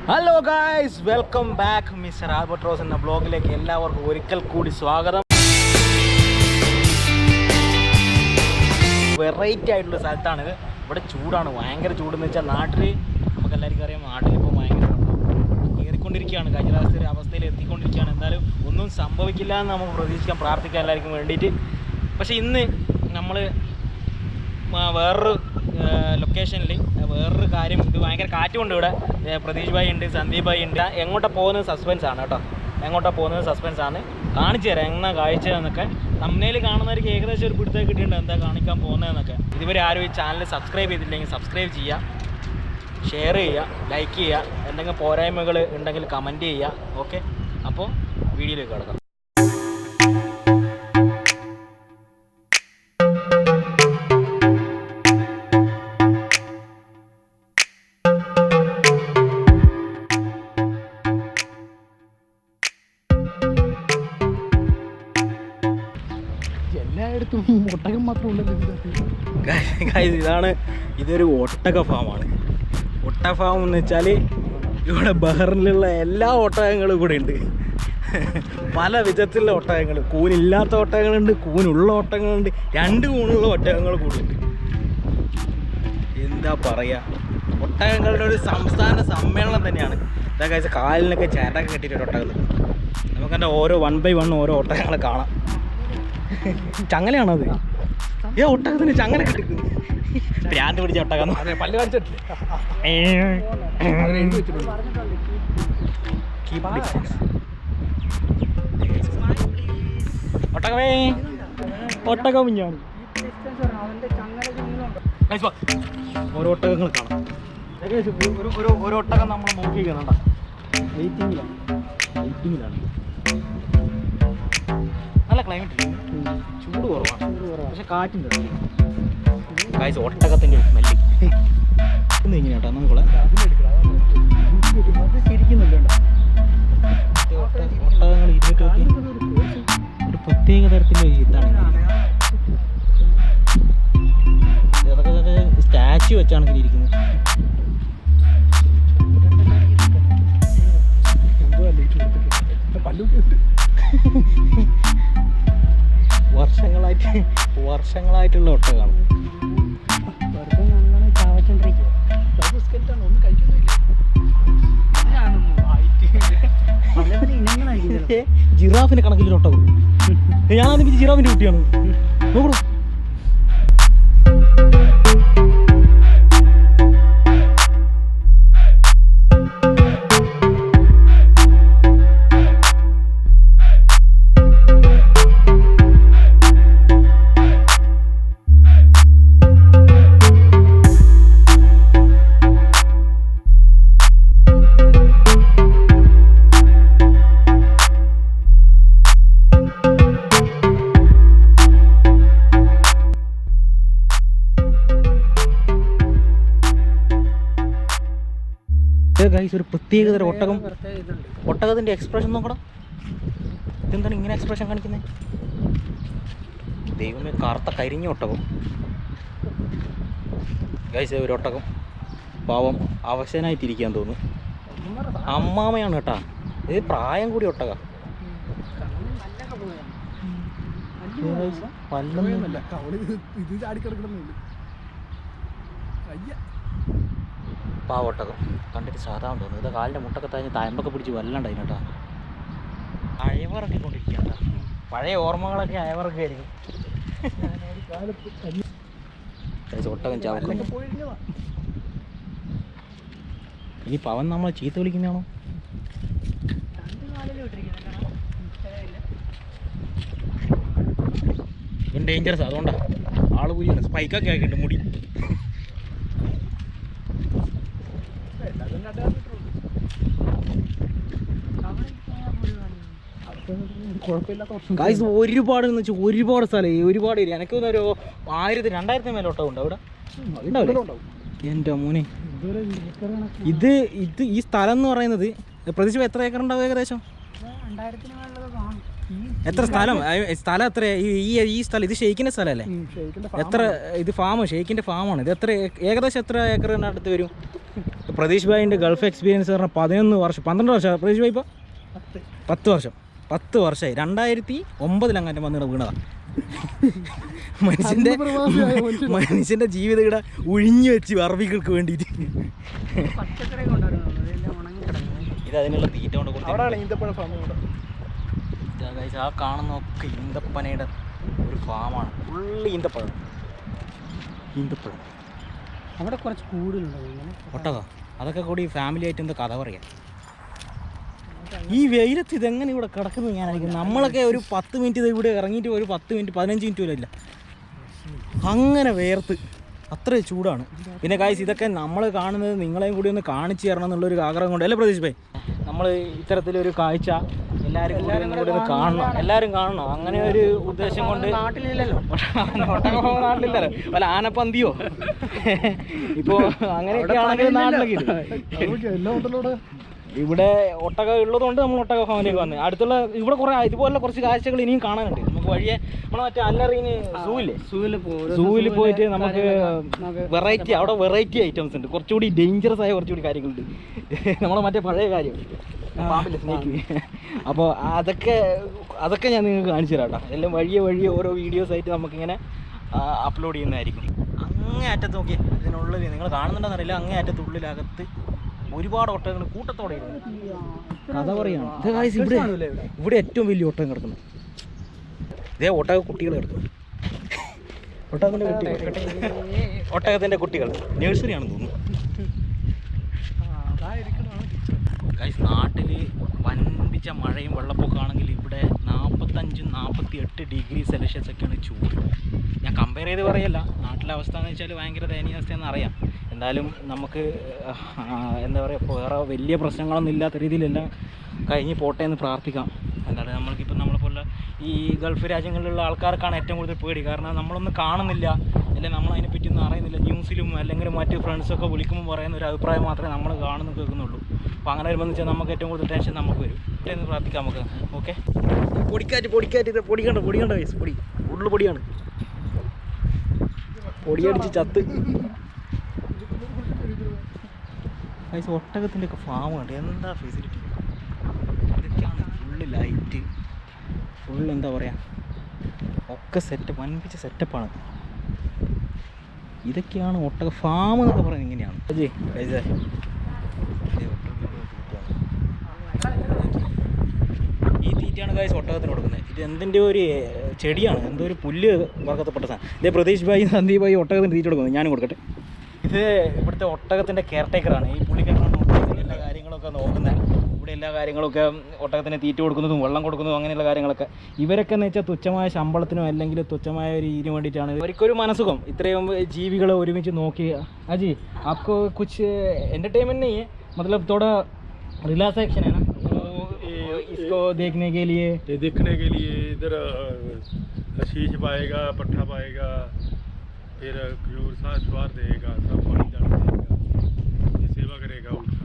Hello guys, welcome back mister Albatross എന്ന ബ്ലോഗിലേക്ക് എല്ലാവർക്കും ഒരിക്കൽ കൂടി സ്വാഗതം. വെറൈറ്റി ആയിട്ടുള്ള സ്ഥലത്താണിത്. ഇവിടെ ചൂടാണ്, ഭയങ്കര ചൂടെന്ന് വെച്ചാൽ നാട്ടിൽ നമുക്കെല്ലാവർക്കും അറിയാം, നാട്ടിലിപ്പോൾ ഭയങ്കര കയറിക്കൊണ്ടിരിക്കുകയാണ്, അവസ്ഥയിൽ എത്തിക്കൊണ്ടിരിക്കുകയാണ്. എന്തായാലും ഒന്നും സംഭവിക്കില്ല എന്ന് നമുക്ക് പ്രതീക്ഷിക്കാം, പ്രാർത്ഥിക്കാം എല്ലാവർക്കും വേണ്ടിയിട്ട്. പക്ഷേ ഇന്ന് നമ്മൾ വേറൊരു ലൊക്കേഷനിൽ വേറൊരു കാര്യം, ഇത് ഭയങ്കര കാറ്റുമുണ്ട് ഇവിടെ. പ്രതീഷ് ഭായി ഉണ്ട്, സന്ദീപ് ഭായി ഉണ്ട്. എങ്ങോട്ടാ പോകുന്നത് സസ്പെൻസ് ആണ് കേട്ടോ, എങ്ങോട്ടാ പോകുന്നത് സസ്പെൻസ് ആണ്. കാണിച്ചു തരാം എന്നാ കാഴ്ച എന്നൊക്കെ. തമ്മിൽ കാണുന്നവർക്ക് ഏകദേശം ഒരു പിടുത്തം കിട്ടിയിട്ടുണ്ട് എന്താ കാണിക്കാൻ പോകുന്നതെന്നൊക്കെ. ഇതുവരെ ആരും ഈ ചാനൽ സബ്സ്ക്രൈബ് ചെയ്തില്ലെങ്കിൽ സബ്സ്ക്രൈബ് ചെയ്യുക, ഷെയർ ചെയ്യുക, ലൈക്ക് ചെയ്യുക, എന്തെങ്കിലും പോരായ്മകൾ ഉണ്ടെങ്കിൽ കമൻറ്റ് ചെയ്യുക. ഓക്കെ, അപ്പോൾ വീഡിയോയിലേക്ക് കിടക്കാം. ഒട്ടകം മാത്രമല്ല, ഇതൊരു ഒട്ടക ഫാമാണ്. ഒട്ടക ഫാം എന്ന് വെച്ചാൽ ഇവിടെ ബഹറിലുള്ള എല്ലാ ഒട്ടകങ്ങളും കൂടെ ഉണ്ട്. പല വിധത്തിലുള്ള ഒട്ടകങ്ങൾ, കൂനില്ലാത്ത ഒട്ടകങ്ങളുണ്ട്, കൂനുള്ള ഒട്ടകങ്ങളുണ്ട്, 2 കൂണുള്ള ഒട്ടകങ്ങൾ കൂടെ ഉണ്ട്. എന്താ പറയുക, ഒട്ടകങ്ങളുടെ ഒരു സംസ്ഥാന സമ്മേളനം തന്നെയാണ്. എന്താ കഴിച്ച കാലിനൊക്കെ ചേട്ടൊക്കെ കെട്ടിയിട്ട് ഒട്ടകം. നമുക്കെൻ്റെ ഓരോ 1 by 1 ഓരോ ഒട്ടകങ്ങളെ കാണാം. ചങ്ങലയാണോ അത്? ഒട്ടകത്തിന് ചങ്ങല കിട്ടിക്കുന്നു. ഭ്രാന്ത് പിടിച്ച ഒട്ടകം. പല്ല് കാണിച്ചിട്ടില്ല. ഒട്ടകമേ, ഒട്ടകം ഞാൻ ഓരോ ഒട്ടകങ്ങൾ കാണാം. ഒരു ഒട്ടകം നമ്മൾ നോക്കിയിരിക്കുന്നുണ്ടോ? വെയിറ്റിങ്ങിലാണ്. നല്ല ക്ലൈമറ്റ്, ചൂട് കുറവാണ്, പക്ഷെ കാറ്റുണ്ട്. കാഴ്ച ഒട്ടകത്തിൻ്റെ സ്മെല്ല് ഇന്ന് ഇങ്ങനെയാട്ടോ. നമ്മളെ ഒട്ടകങ്ങൾ ഇരുന്നിട്ട് ഒരു പ്രത്യേക തരത്തിലുള്ള ഇതാണ്. അതൊക്കെ സ്റ്റാച്ചു വെച്ചാണ് ഇരിക്കുന്നത്. വർഷങ്ങളായിട്ടുള്ള ഒട്ടകമാണ്. ജിറാഫിന്റെ കണക്കിലൊരു ഒട്ടകം. ഞാനാണെങ്കിൽ ജിറാഫിന്റെ കുട്ടിയാണ്. നോക്കൂ, ഒരു പ്രത്യേകതരം ഒട്ടകം. ഒട്ടകത്തിൻ്റെ എക്സ്പ്രഷൻ നോക്കണം. ഇതെന്താണ് ഇങ്ങനെ എക്സ്പ്രഷൻ കാണിക്കുന്നത്? ദൈവമേ, കറുത്ത കരിഞ്ഞ ഒട്ടകം. ഗൈസ്, ഒരു ഒട്ടകം പാവം അവശനായിട്ടിരിക്കാൻ തോന്നുന്നു. അമ്മാമയാണ് കേട്ടാ, ഇത് പ്രായം കൂടി ഒട്ടക. പാവൊട്ടകം കണ്ടിട്ട് സാധാരണ തോന്നുന്നു. ഇത് കാലിൻ്റെ മുട്ടൊക്കെ തഞ്ഞ് തയമ്പൊക്കെ പിടിച്ച് വല്ലാണ്ടായി കേട്ടോ. അയവറക്കിക്കൊണ്ടിരിക്കുക. പഴയ ഓർമ്മകളൊക്കെ അയവറൊക്കെ ആയിരിക്കും. ഒട്ടകം ചവക്കും. ഇനി പവൻ നമ്മളെ ചീത്ത വിളിക്കുന്നതാണോ? ഇവൻ ഡേഞ്ചറസ്, അതുകൊണ്ടാ ആള് പുലിയാണ്. സ്പൈക്കൊക്കെ ആക്കിയിട്ടുണ്ട് മുടി. ഒരുപാട് എന്ന് വെച്ചാൽ ഒരുപാട് സ്ഥലം, ഒരുപാട് ഏരിയ. എനിക്ക് ഒരു 1000-2000 മേലോട്ടം ഉണ്ട് അവിടെ. എൻ്റെ മോനെ, ഇത് ഈ സ്ഥലം എന്ന് പറയുന്നത് പ്രതീക്ഷ എത്ര ഏക്കർ ഉണ്ടാവും ഏകദേശം? എത്ര സ്ഥലം എത്ര? ഈ സ്ഥലം ഇത് ഷെയ്ക്കിൻ്റെ സ്ഥലമല്ലേ? എത്ര ഇത് ഫാം? ഷെയ്ക്കിൻ്റെ ഫാമാണ് ഇത്. എത്ര ഏകദേശം എത്ര ഏക്കറിനടുത്ത് വരും? പ്രതീഷ് ഭായിൻ്റെ ഗൾഫ് എക്സ്പീരിയൻസ് പറഞ്ഞാൽ 11 വർഷം 12 വർഷം പ്രതീഷ് ഭായി ഇപ്പോൾ 10 വർഷം 10 വർഷമായി 2009 അങ്ങനെ വന്നിട്ട് വീണതാണ്. മനുഷ്യൻ്റെ ജീവിതം ഇവിടെ ഒഴിഞ്ഞു വെച്ച് അറബികൾക്ക് വേണ്ടിയിട്ട് ഇത് അതിനുള്ള തീറ്റ കൊണ്ട് ആ കാണുന്നൊക്കെ ഈന്തപ്പനയുടെ ഒരു ഫാമാണ്. ഫുള്ള് ഈന്തപ്പഴം അവിടെ കുറച്ച് കൂടുതലുണ്ടോ ഒട്ടക. അതൊക്കെ കൂടി ഫാമിലി ആയിട്ട് എന്താ കഥ പറയാം. ഈ വെയിലത്ത് ഇതെങ്ങനെ ഇവിടെ കിടക്കുന്നത് ഞാനായിരിക്കും. നമ്മളൊക്കെ ഒരു 10 മിനിറ്റ് ഇവിടെ ഇറങ്ങിയിട്ട് ഒരു 10 മിനിറ്റ് 15 മിനിറ്റ് പോലും ഇല്ല, അങ്ങനെ വേർത്ത് അത്ര ചൂടാണ്. പിന്നെ ഗായ്സ് ഇതൊക്കെ നമ്മൾ കാണുന്നത് നിങ്ങളെയും കൂടി ഒന്ന് കാണിച്ചു തരണം എന്നുള്ളൊരു ആഗ്രഹം കൊണ്ട് അല്ലേ പ്രതീഷ് ഭായ്? നമ്മൾ ഇത്തരത്തിലൊരു കാഴ്ച എല്ലാവരും കൂടി ഒന്ന് കാണണം, എല്ലാവരും കാണണം, അങ്ങനെ ഒരു ഉദ്ദേശം കൊണ്ട്. നാട്ടിലില്ലല്ലോ, നാട്ടിലില്ലല്ലോ, വല്ല ആനപ്പന്തിയോ ഇപ്പോൾ അങ്ങനെയൊക്കെ ആണെങ്കിൽ നാട്ടിലൊക്കെ ഇവിടെ ഒട്ടക ഉള്ളതുകൊണ്ട് നമ്മൾ ഒട്ടക ഫാമിലേക്ക് വന്നത്. അടുത്തുള്ള ഇവിടെ കുറേ ഇതുപോലുള്ള കുറച്ച് കാഴ്ചകൾ ഇനിയും കാണാനുണ്ട് നമുക്ക് വഴിയെ. നമ്മൾ മറ്റേ അല്ലറീന് സൂവിൽ പോയിട്ട് നമുക്ക് വെറൈറ്റി, അവിടെ വെറൈറ്റി ഐറ്റംസ് ഉണ്ട്, കുറച്ചുകൂടി ഡേഞ്ചറസ് ആയ കുറച്ചുകൂടി കാര്യങ്ങളുണ്ട്. നമ്മളെ മറ്റേ പഴയ കാര്യം പാമ്പില്ല, സ്നേക്ക്. അപ്പോൾ അതൊക്കെ ഞാൻ നിങ്ങൾക്ക് കാണിച്ചു തരാം കേട്ടോ. എല്ലാം വഴിയെ ഓരോ വീഡിയോസ് ആയിട്ട് നമുക്കിങ്ങനെ അപ്ലോഡ് ചെയ്യുന്നതായിരിക്കും. അങ്ങേ അറ്റത്ത് നോക്കി ഇതിനുള്ളിൽ നിങ്ങൾ കാണുന്നുണ്ടെന്നറിയില്ല, അങ്ങേ അറ്റത്തുള്ളിലകത്ത് ഒരുപാട് ഒട്ടകങ്ങൾ കൂട്ടത്തോടെ ഇരുന്നു കഥ പറയാണ്. ഇവിടെ ഏറ്റവും വലിയ ഒട്ടകം കിടക്കുന്നു. ഇതേ ഒട്ടക കുട്ടികൾ കിടക്കുന്നു, ഒട്ടകത്തിൻ്റെ കുട്ടികൾ. നഴ്സറിയാണെന്ന് തോന്നുന്നു. നാട്ടിൽ വൻപിച്ച മഴയും വെള്ളപ്പൊക്കമാണെങ്കിൽ ഇവിടെ 45-48 ഡിഗ്രി സെൽഷ്യസ് ഒക്കെയാണ് ചൂട്. ഞാൻ കമ്പയർ ചെയ്ത് പറയല്ല, നാട്ടിലെ അവസ്ഥ എന്ന് വെച്ചാൽ ഭയങ്കര ദയനീയ അവസ്ഥയെന്ന് അറിയാം. എന്തായാലും നമുക്ക് എന്താ പറയുക, വേറെ വലിയ പ്രശ്നങ്ങളൊന്നും ഇല്ലാത്ത രീതിയിലെല്ലാം കഴിഞ്ഞ് പോട്ടെ എന്ന് പ്രാർത്ഥിക്കാം. അല്ലാതെ നമ്മൾക്കിപ്പോൾ നമ്മളെപ്പോലുള്ള ഈ ഗൾഫ് രാജ്യങ്ങളിലുള്ള ആൾക്കാർക്കാണ് ഏറ്റവും കൂടുതൽ പേടി. കാരണം നമ്മളൊന്നും കാണുന്നില്ല, അല്ലെങ്കിൽ നമ്മളതിനെപ്പറ്റി ഒന്നും അറിയുന്നില്ല. ന്യൂസിലും അല്ലെങ്കിൽ മറ്റ് ഫ്രണ്ട്സൊക്കെ വിളിക്കുമ്പോൾ പറയുന്ന ഒരു അഭിപ്രായം മാത്രമേ നമ്മൾ കാണുന്നു കേൾക്കുന്നുള്ളൂ. അപ്പോൾ അങ്ങനെ വരുമ്പോൾ വെച്ചാൽ നമുക്ക് ഏറ്റവും കൂടുതൽ ടെൻഷൻ നമുക്ക് വരും. എന്ന് പ്രാർത്ഥിക്കാം നമുക്ക്. ഓക്കെ, പൊടിക്കാറ്റ് ഇത് പൊടിക്കണ്ട വയസ്സ് പൊടി ഉള്ളു പൊടിയാണ്, പൊടിയടിച്ച് ചത്ത്. വയസ്സ് ഒട്ടകത്തിൻ്റെ ഒക്കെ ഫാം കണ്ട് എന്താ ഫെസിലിറ്റി. ഇതൊക്കെയാണ് ഫുള്ള് ലൈറ്റ്, ഫുള്ള് എന്താ പറയുക, ഒക്കെ സെറ്റപ്പ്, വൻപിച്ച സെറ്റപ്പാണ്. ഇതൊക്കെയാണ് ഒട്ടക ഫാം എന്നൊക്കെ പറയുന്നത്. ഇങ്ങനെയാണ് ഈ തീറ്റയാണ് ഗൈസ് ഒട്ടകത്തിന് കൊടുക്കുന്നത്. ഇത് എന്തിൻ്റെ ഒരു ചെടിയാണ്, എന്തോ ഒരു പുല്ല് വർഗത്തപ്പെട്ട സാധനം. ഇതേ പ്രതീഷ് ഭായി സന്ദീപ് ഭായി ഒട്ടകത്തിന് തീറ്റ കൊടുക്കുന്നത്. ഞാനും കൊടുക്കട്ടെ. ഇത് ഇവിടുത്തെ ഒട്ടകത്തിൻ്റെ കെയർടേക്കറാണ്. ഈ പുള്ളിക്കാരനാണ് എല്ലാ കാര്യങ്ങളൊക്കെ നോക്കുന്നത്. ഇവിടെ എല്ലാ കാര്യങ്ങളൊക്കെ ഒട്ടകത്തിന് തീറ്റ കൊടുക്കുന്നതും വെള്ളം കൊടുക്കുന്നതും അങ്ങനെയുള്ള കാര്യങ്ങളൊക്കെ. ഇവരൊക്കെ എന്ന് വെച്ചാൽ തുച്ഛമായ ശമ്പളത്തിനോ അല്ലെങ്കിൽ തുച്ഛമായ ഒരു ഇതിന് വേണ്ടിയിട്ടാണ്. ഇവർക്കൊരു മനസ്സുഖം ഇത്രയും ജീവികളെ ഒരുമിച്ച് നോക്കി. അജി आपको कुछ एंटरटेनमेंट नहीं है, मतलब थोड़ा रिलैक्सेशन है ना इसको देखने के लिए इधर शीश पाएगा, पट्ठा पाएगा, फिर खजूर सा ज्वार देगा, सब पानी डाल देगा, ये सेवा करेगा उनका।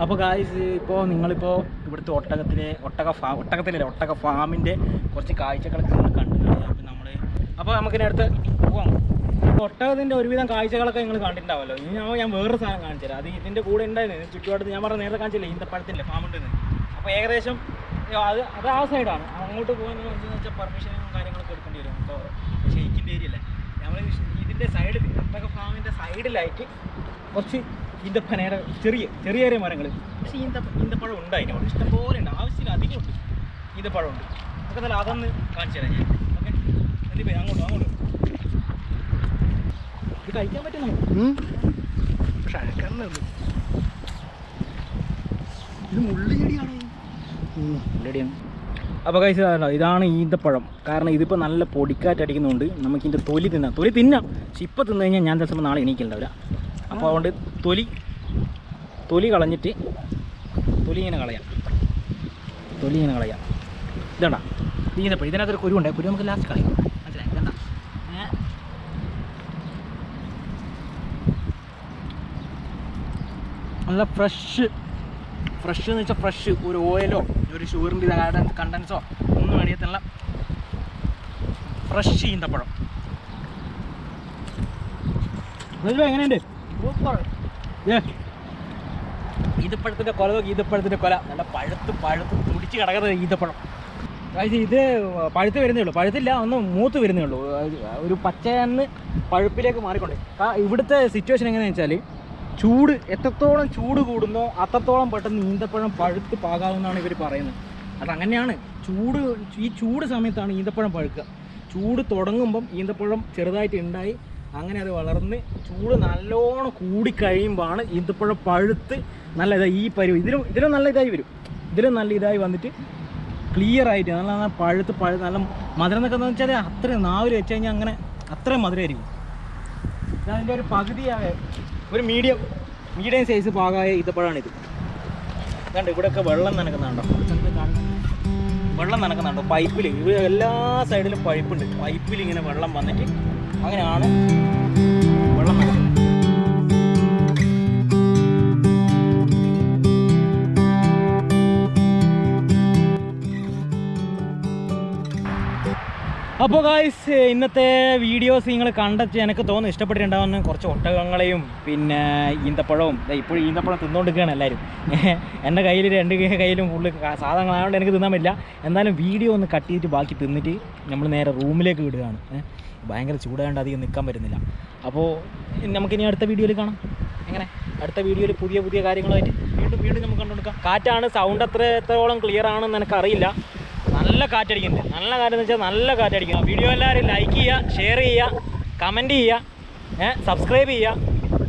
അപ്പോൾ ഗായ്സ് ഇപ്പോൾ നിങ്ങളിപ്പോൾ ഇവിടുത്തെ ഒട്ടക ഫാമിൻ്റെ കുറച്ച് കാഴ്ചകളൊക്കെ നിങ്ങൾ കണ്ടു. അപ്പോൾ നമുക്കിനി അടുത്ത് പോവാം. ഒട്ടകത്തിൻ്റെ ഒരുവിധം കാഴ്ചകളൊക്കെ നിങ്ങൾ കണ്ടിട്ടുണ്ടാവല്ലോ. ഇനി ഞാൻ വേറൊരു സാധനം കാണിച്ചു തരാം. അത് ഇതിൻ്റെ കൂടെ ഉണ്ടായിരുന്നു ചുറ്റുപാടത്ത്. ഞാൻ പറഞ്ഞ നേരത്തെ കാണിച്ചില്ലേ ഈന്തപ്പഴത്തിൻ്റെ ഫാമുണ്ടെന്ന്. അപ്പോൾ ഏകദേശം അത് ആ സൈഡാണ്. അങ്ങോട്ട് പോകുന്നത് വെച്ചാൽ പെർമിഷനും കാര്യങ്ങളൊക്കെ എടുക്കേണ്ടി വരും. അപ്പോൾ ഷെയ്ക്കിൻ്റെ ഏരിയ അല്ലേ. നമ്മൾ ഇതിൻ്റെ സൈഡിൽ ഒട്ടക ഫാമിൻ്റെ സൈഡിലായിട്ട് കുറച്ച് ഈന്തപ്പനയുടെ ചെറിയ ചെറിയ മരങ്ങൾ. പക്ഷേ ഈന്തപ്പഴം ഉണ്ട് അതിനോട് ഇഷ്ടംപോലെ ഉണ്ട്. ആവശ്യമില്ല അധികം ഉണ്ട് ഈന്തപ്പഴം ഉണ്ട്. ഒക്കെ തന്നെ അതൊന്ന് കാണിച്ചു തരാം ഞാൻ. ഓക്കെ എന്നിട്ട് അങ്ങോട്ട് ഇത് കഴിക്കാൻ പറ്റും നമുക്ക്. പക്ഷെ അഴക്കന്നുള്ളൂ. ഇത് മുള്ളുചെടിയാണ്. മുള്ളടിയാണ്. അപ്പോൾ കഴിച്ചതാണോ ഇതാണ് ഈന്തപ്പഴം. കാരണം ഇതിപ്പോൾ നല്ല പൊടിക്കാറ്റടിക്കുന്നുണ്ട്. നമുക്കിതിൻ്റെ തൊലി തിന്നാം. പക്ഷെ ഇപ്പോൾ തിന്നു കഴിഞ്ഞാൽ ഞാൻ ചിലപ്പോൾ നാളെ എണീക്കുന്നുണ്ടാവില്ല. അപ്പോൾ അതുകൊണ്ട് തൊലി കളഞ്ഞിട്ട് തൊലി ഇങ്ങനെ കളയാം. ഇതാണ്ടാ ഈന്തപ്പഴം. ഇതിനകത്തൊരു കുരുണ്ട്. കുരു നമുക്ക് ലാസ്റ്റ് കളയാം. മനസ്സിലായി? ഇതാണ്ടാ നല്ല ഫ്രഷ് എന്ന് വെച്ചാൽ ഫ്രഷ്. ഒരു ഓയിലോ ഒരു ഷുഗറിൻ്റെ കണ്ടൻസോ ഒന്നും വേണ്ടിയിട്ടുള്ള ഫ്രഷ് ഈന്തപ്പഴം. എങ്ങനെയുണ്ട്? ഈന്തപ്പഴത്തിൻ്റെ കൊല നോക്കി. ഈന്തപ്പഴത്തിൻ്റെ കൊല നല്ല പഴുത്ത് തുടിച്ച് കിടക്കുന്ന ഈന്തപ്പഴം. ഇത് പഴുത്ത് വരുന്നേ ഉള്ളൂ. പഴുത്തില്ല, ഒന്ന് മൂത്ത് വരുന്നേ ഉള്ളൂ. ഒരു പച്ചയെന്ന് പഴുപ്പിലേക്ക് മാറിക്കൊണ്ട്. ഇവിടുത്തെ സിറ്റുവേഷൻ എങ്ങനെയാണെന്ന് വെച്ചാൽ ചൂട് എത്രത്തോളം ചൂട് കൂടുന്നോ അത്രത്തോളം പെട്ടെന്ന് ഈന്തപ്പഴം പഴുത്ത് പാകാവുന്നതാണ് ഇവർ പറയുന്നത്. അതങ്ങനെയാണ്. ഈ ചൂട് സമയത്താണ് ഈന്തപ്പഴം പഴുക്കുക. ചൂട് തുടങ്ങുമ്പം ഈന്തപ്പഴം ചെറുതായിട്ട് ഉണ്ടായി അങ്ങനെ അത് വളർന്ന് ചൂട് നല്ലോണം കൂടിക്കഴിയുമ്പോഴാണ് ഈന്തപ്പഴം പഴുത്ത് നല്ല ഇതായി ഈ പരുവ്. ഇതിലും നല്ല ഇതായി വരും. നല്ല ഇതായി വന്നിട്ട് ക്ലിയർ ആയിട്ട് നല്ല പഴുത്ത് നല്ല മധുരം എന്നൊക്കെ എന്ന് വെച്ചാൽ അത്രയും നാവിൽ വെച്ച് കഴിഞ്ഞാൽ അങ്ങനെ അത്രയും മധുരമായിരിക്കും. അതിൻ്റെ ഒരു പകുതിയായ ഒരു മീഡിയം സൈസ് പാകമായ ഈന്തപ്പഴമാണിത്. അതുകൊണ്ട് ഇവിടെയൊക്കെ വെള്ളം നനക്കുന്നുണ്ടോ? പൈപ്പിൽ. ഇവിടെ എല്ലാ സൈഡിലും പൈപ്പുണ്ട്. പൈപ്പിൽ ഇങ്ങനെ വെള്ളം വന്നിട്ട് അങ്ങനെയാണ് വെള്ളം നനക്കുന്നത്. അപ്പോൾ ഗായ്സ് ഇന്നത്തെ വീഡിയോസ് നിങ്ങൾ കണ്ടിട്ട് എനിക്ക് തോന്നുന്നു ഇഷ്ടപ്പെട്ടിട്ടുണ്ടാവുന്ന. കുറച്ച് ഒട്ടകങ്ങളെയും പിന്നെ ഈന്തപ്പഴവും. ഇപ്പോഴും ഈന്തപ്പഴം തിന്നുകൊണ്ടിരിക്കുകയാണ് എല്ലാവരും. എൻ്റെ കയ്യിൽ 2 കയ്യിലും ഫുള്ള് സാധനങ്ങളായതുകൊണ്ട് എനിക്ക് തിന്നാൻ പറ്റില്ല. എന്നാലും വീഡിയോ ഒന്ന് കട്ട് ചെയ്തിട്ട് ബാക്കി തിന്നിട്ട് നമ്മൾ നേരെ റൂമിലേക്ക് വിടുകയാണ്. ഭയങ്കര ചൂടായതുകൊണ്ട് അധികം നിൽക്കാൻ പറ്റുന്നില്ല. അപ്പോൾ നമുക്കിനി അടുത്ത വീഡിയോയിൽ കാണാം. അടുത്ത വീഡിയോയിൽ പുതിയ കാര്യങ്ങളായിട്ട് വീണ്ടും നമുക്ക് കണ്ടുകൊടുക്കാം. കാറ്റാണ്. സൗണ്ട് എത്രത്തോളം ക്ലിയർ ആണെന്ന് എനിക്കറിയില്ല. നല്ല കാറ്റടിക്കുന്നുണ്ട്. നല്ല കാറ്റെന്ന് വെച്ചാൽ നല്ല കാറ്റടിക്കുക. വീഡിയോ എല്ലാവരും ലൈക്ക് ചെയ്യുക, ഷെയർ ചെയ്യുക, കമൻറ്റ് ചെയ്യുക, സബ്സ്ക്രൈബ് ചെയ്യുക.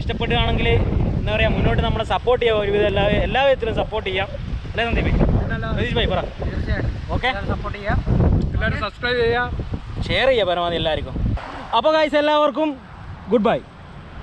ഇഷ്ടപ്പെടുകയാണെങ്കിൽ എന്താ പറയുക മുന്നോട്ട് നമ്മളെ സപ്പോർട്ട് ചെയ്യുക. ഒരുവിധം എല്ലാ വിധത്തിലും സപ്പോർട്ട് ചെയ്യാം. അല്ലേ സന്ദീപ് ഭായ് പറ. ഓക്കെ, സപ്പോർട്ട് ചെയ്യുക, എല്ലാവരും സബ്സ്ക്രൈബ് ചെയ്യുക, ഷെയർ ചെയ്യുക പരമാവധി എല്ലാവർക്കും. അപ്പോൾ ഗൈസ് എല്ലാവർക്കും ഗുഡ് ബൈ.